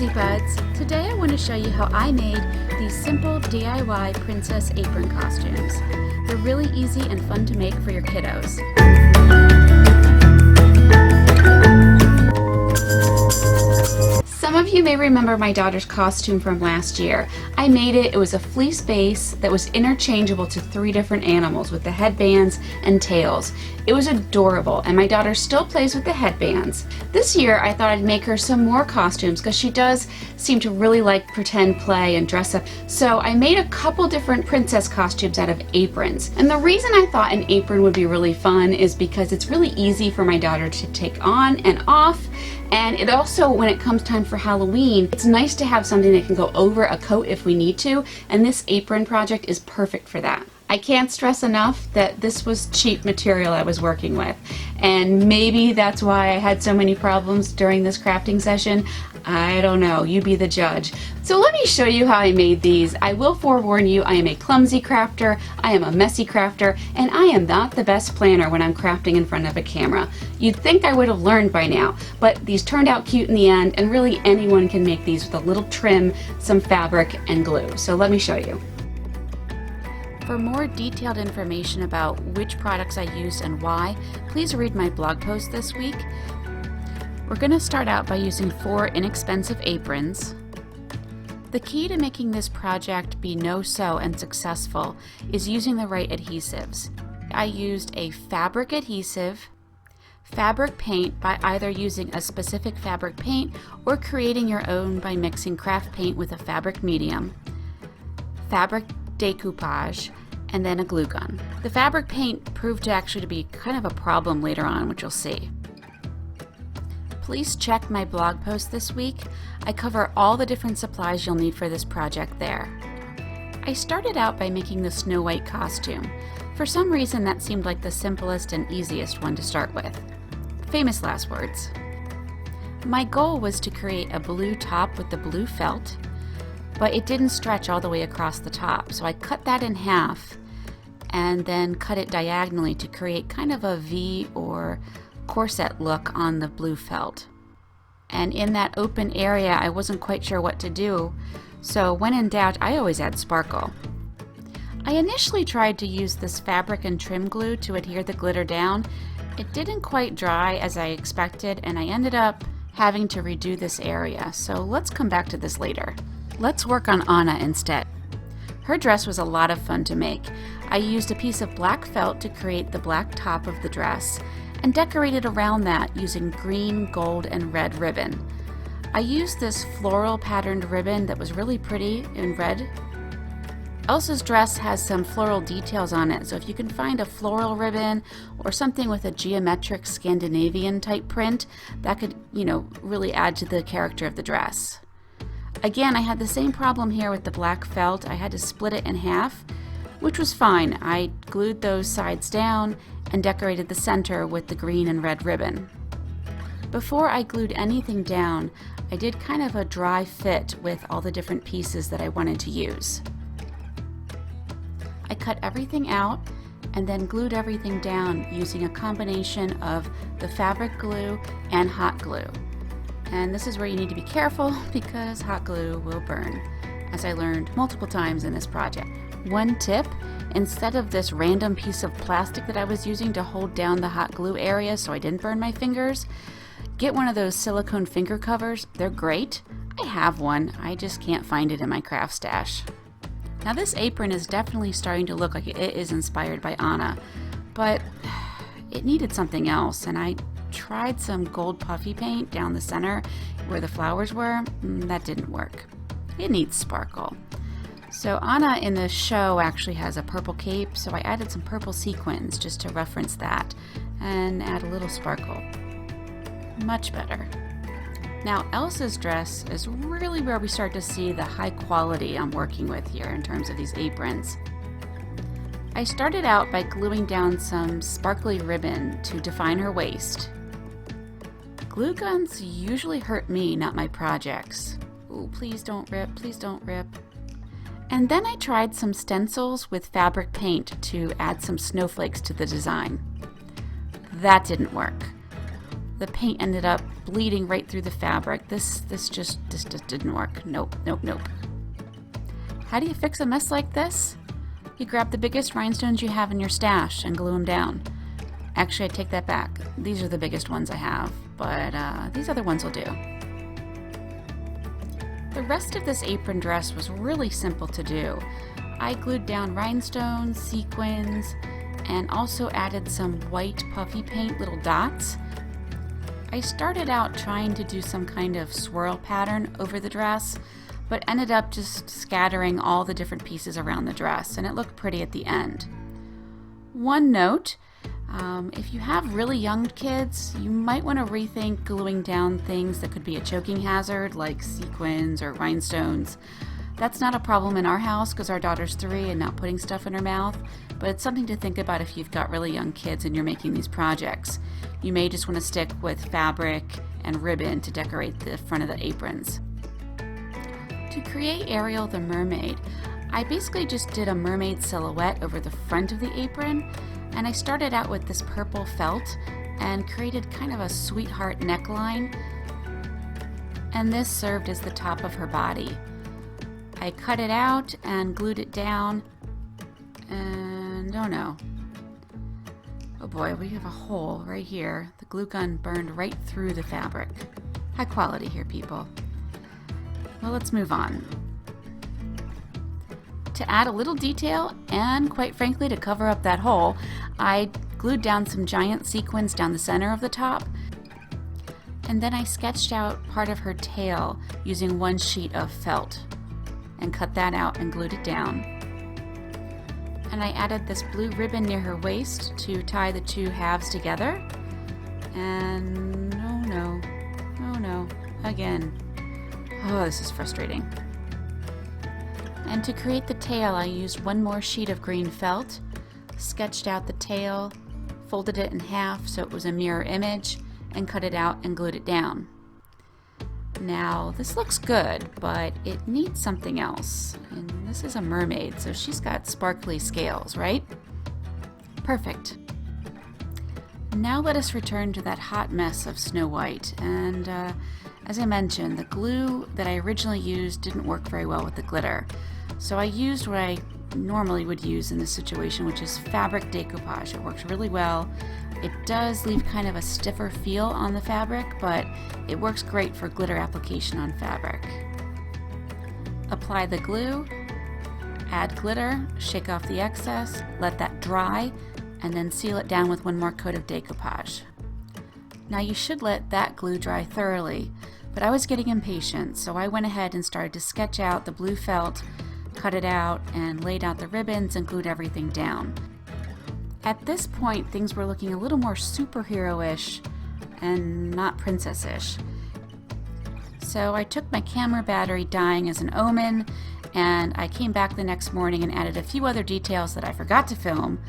Rosy Buds! Today I want to show you how I made these simple DIY princess apron costumes. They're really easy and fun to make for your kiddos. Some of you may remember my daughter's costume from last year. I made it. It was a fleece base that was interchangeable to 3 different animals with the headbands and tails. It was adorable, and my daughter still plays with the headbands. This year I thought I'd make her some more costumes because she does seem to really like pretend play and dress up. So I made a couple different princess costumes out of aprons. And the reason I thought an apron would be really fun is because it's really easy for my daughter to take on and off. And it also, when it comes time for Halloween, it's nice to have something that can go over a coat if we need to, and this apron project is perfect for that. I can't stress enough that this was cheap material I was working with, and maybe that's why I had so many problems during this crafting session. I don't know, you be the judge. So let me show you how I made these. I will forewarn you, I am a clumsy crafter, I am a messy crafter, and I am not the best planner when I'm crafting in front of a camera. You'd think I would have learned by now, but these turned out cute in the end, and really anyone can make these with a little trim, some fabric, and glue. So let me show you. For more detailed information about which products I used and why, please read my blog post this week. We're going to start out by using 4 inexpensive aprons. The key to making this project be no-sew and successful is using the right adhesives. I used a fabric adhesive, fabric paint by either using a specific fabric paint or creating your own by mixing craft paint with a fabric medium, fabric decoupage, and then a glue gun. The fabric paint proved to actually be kind of a problem later on, which you'll see. Please check my blog post this week. I cover all the different supplies you'll need for this project there. I started out by making the Snow White costume. For some reason that seemed like the simplest and easiest one to start with. Famous last words. My goal was to create a blue top with the blue felt, but it didn't stretch all the way across the top, so I cut that in half and then cut it diagonally to create kind of a V or corset look on the blue felt. And in that open area I wasn't quite sure what to do, so when in doubt I always add sparkle. I initially tried to use this fabric and trim glue to adhere the glitter down. It didn't quite dry as I expected, and I ended up having to redo this area, so let's come back to this later. Let's work on Anna instead. Her dress was a lot of fun to make. I used a piece of black felt to create the black top of the dress and decorated around that using green, gold, and red ribbon. I used this floral patterned ribbon that was really pretty in red. Elsa's dress has some floral details on it, so if you can find a floral ribbon or something with a geometric Scandinavian type print, that could, really add to the character of the dress. Again, I had the same problem here with the black felt. I had to split it in half, which was fine. I glued those sides down and decorated the center with the green and red ribbon. Before I glued anything down, I did kind of a dry fit with all the different pieces that I wanted to use. I cut everything out and then glued everything down using a combination of the fabric glue and hot glue. And this is where you need to be careful because hot glue will burn, as I learned multiple times in this project. One tip, instead of this random piece of plastic that I was using to hold down the hot glue area so I didn't burn my fingers, get one of those silicone finger covers. They're great. I have one, I just can't find it in my craft stash. Now this apron is definitely starting to look like it is inspired by Anna, but it needed something else, and I tried some gold puffy paint down the center where the flowers were. That didn't work. It needs sparkle. So Anna in the show actually has a purple cape, so I added some purple sequins just to reference that and add a little sparkle. Much better. Now Elsa's dress is really where we start to see the high quality I'm working with here in terms of these aprons. I started out by gluing down some sparkly ribbon to define her waist. Glue guns usually hurt me, not my projects. Ooh, please don't rip, please don't rip. And then I tried some stencils with fabric paint to add some snowflakes to the design. That didn't work. the paint ended up bleeding right through the fabric. This just didn't work. Nope. How do you fix a mess like this? You grab the biggest rhinestones you have in your stash and glue them down. Actually, I take that back. These are the biggest ones I have, but these other ones will do. The rest of this apron dress was really simple to do. I glued down rhinestones, sequins, and also added some white puffy paint little dots. I started out trying to do some kind of swirl pattern over the dress, but ended up just scattering all the different pieces around the dress, and it looked pretty at the end. One note, if you have really young kids, you might want to rethink gluing down things that could be a choking hazard, like sequins or rhinestones. That's not a problem in our house because our daughter's 3 and not putting stuff in her mouth, but it's something to think about if you've got really young kids and you're making these projects. You may just want to stick with fabric and ribbon to decorate the front of the aprons. To create Ariel the Mermaid, I basically just did a mermaid silhouette over the front of the apron, and I started out with this purple felt and created kind of a sweetheart neckline, and this served as the top of her body. I cut it out and glued it down, and oh no. Oh boy, we have a hole right here. The glue gun burned right through the fabric. High quality here, people. Well, let's move on. To add a little detail, and quite frankly to cover up that hole, I glued down some giant sequins down the center of the top, and then I sketched out part of her tail using one sheet of felt and cut that out and glued it down. And I added this blue ribbon near her waist to tie the two halves together, and oh no, again. Oh, this is frustrating. And to create the tail, I used one more sheet of green felt, sketched out the tail, folded it in half so it was a mirror image, and cut it out and glued it down. Now, this looks good, but it needs something else. And this is a mermaid, so she's got sparkly scales, right? Perfect. Now let us return to that hot mess of Snow White, and as I mentioned, the glue that I originally used didn't work very well with the glitter. So I used what I normally would use in this situation, which is fabric decoupage. It works really well. It does leave kind of a stiffer feel on the fabric, but it works great for glitter application on fabric. Apply the glue, add glitter, shake off the excess, let that dry, and then seal it down with one more coat of decoupage. Now you should let that glue dry thoroughly, but I was getting impatient, so I went ahead and started to sketch out the blue felt, cut it out, and laid out the ribbons and glued everything down. At this point, things were looking a little more superhero-ish and not princess-ish. So I took my camera battery dying as an omen, and I came back the next morning and added a few other details that I forgot to film.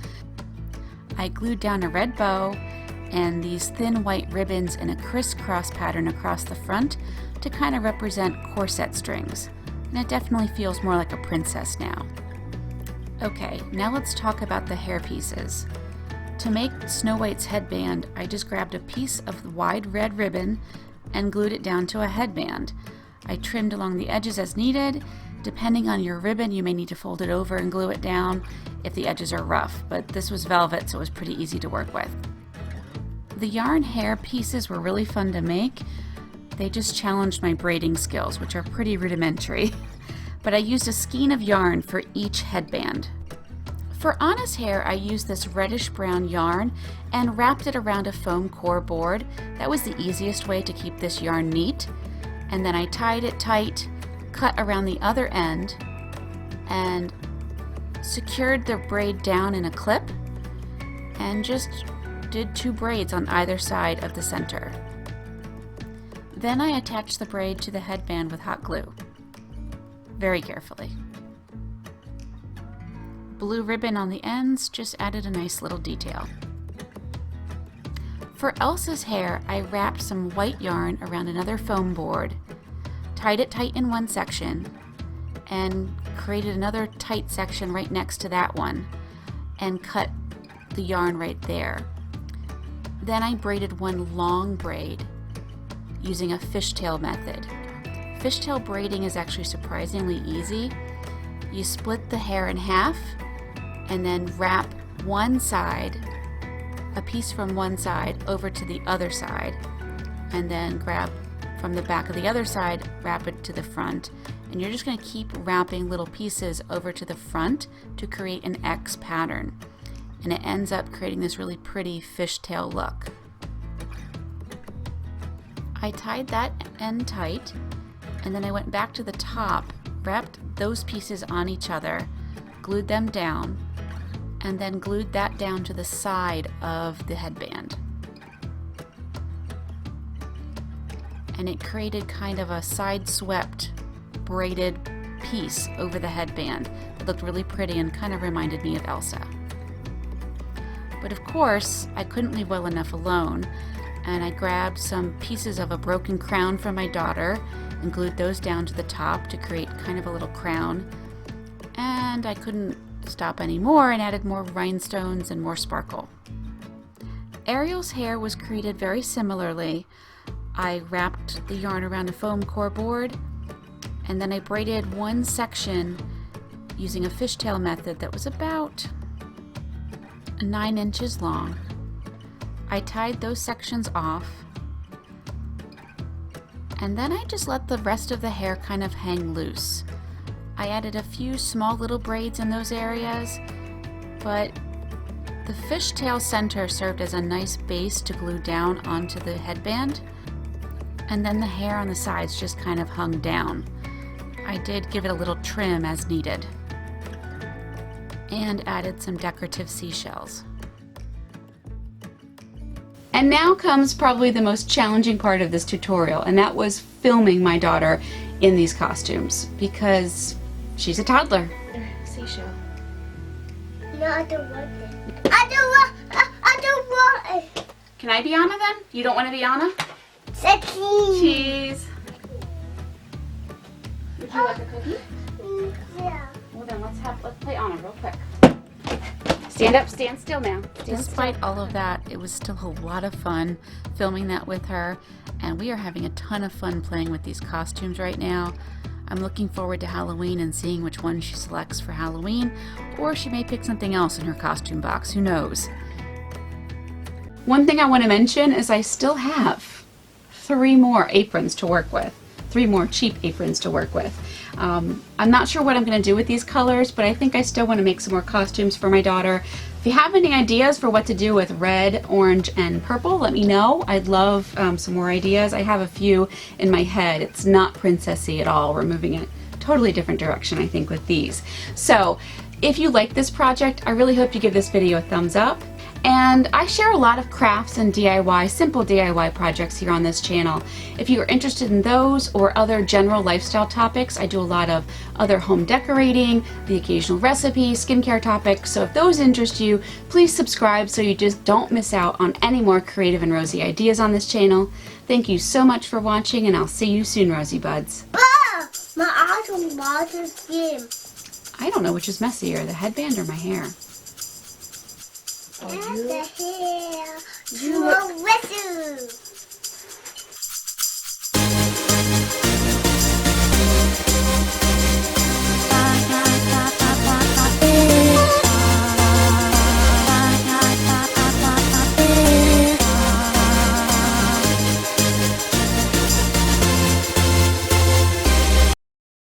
I glued down a red bow and these thin white ribbons in a crisscross pattern across the front to kind of represent corset strings. And it definitely feels more like a princess now. Okay, now let's talk about the hair pieces. To make Snow White's headband, I just grabbed a piece of the wide red ribbon and glued it down to a headband. I trimmed along the edges as needed. Depending on your ribbon, you may need to fold it over and glue it down if the edges are rough, but this was velvet, so it was pretty easy to work with. The yarn hair pieces were really fun to make. They just challenged my braiding skills, which are pretty rudimentary. But I used a skein of yarn for each headband. For Anna's hair, I used this reddish brown yarn and wrapped it around a foam core board. That was the easiest way to keep this yarn neat. And then I tied it tight, cut around the other end, and secured the braid down in a clip, and just did 2 braids on either side of the center. Then I attached the braid to the headband with hot glue, very carefully. Blue ribbon on the ends just added a nice little detail. For Elsa's hair, I wrapped some white yarn around another foam board, tied it tight in one section, and created another tight section right next to that one, and cut the yarn right there. Then I braided one long braid using a fishtail method. Fishtail braiding is actually surprisingly easy. You split the hair in half and then wrap one side, a piece from one side over to the other side, and then grab from the back of the other side, wrap it to the front, and you're just going to keep wrapping little pieces over to the front to create an X pattern, and it ends up creating this really pretty fishtail look. I tied that end tight, and then I went back to the top, wrapped those pieces on each other, glued them down, and then glued that down to the side of the headband. And it created kind of a side swept braided piece over the headband that looked really pretty and kind of reminded me of Elsa. But of course, I couldn't leave well enough alone, and I grabbed some pieces of a broken crown from my daughter and glued those down to the top to create kind of a little crown. And I couldn't stop anymore and added more rhinestones and more sparkle. Ariel's hair was created very similarly. I wrapped the yarn around a foam core board, and then I braided one section using a fishtail method that was about 9 inches long. I tied those sections off, and then I just let the rest of the hair kind of hang loose. I added a few small little braids in those areas, but the fishtail center served as a nice base to glue down onto the headband, and then the hair on the sides just kind of hung down. I did give it a little trim as needed, and added some decorative seashells. And now comes probably the most challenging part of this tutorial, and that was filming my daughter in these costumes, because she's a toddler. Seashell. No, I don't want it. I don't want it. Can I be Anna then? You don't want to be Anna? Cheese. Cheese. Would you like a cookie? Yeah. Well then let's play Anna real quick. Stand up, stand still now. Despite all of that, it was still a lot of fun filming that with her, and we are having a ton of fun playing with these costumes right now. I'm looking forward to Halloween and seeing which one she selects for Halloween, or she may pick something else in her costume box, who knows. One thing I want to mention is I still have 3 more aprons to work with. 3 more cheap aprons to work with. I'm not sure what I'm going to do with these colors, but I think I still want to make some more costumes for my daughter. If you have any ideas for what to do with red, orange, and purple, let me know. I'd love some more ideas. I have a few in my head. It's not princessy at all. We're moving in a totally different direction, I think, with these. So if you like this project, I really hope you give this video a thumbs up. And I share a lot of crafts and DIY, simple DIY projects here on this channel. If you are interested in those or other general lifestyle topics, I do a lot of other home decorating, the occasional recipe, skincare topics. So if those interest you, please subscribe so you just don't miss out on any more creative and rosy ideas on this channel. Thank you so much for watching, and I'll see you soon, Rosy Buds. Ah, my eyes on water skin. I don't know which is messier, the headband or my hair. And the hair.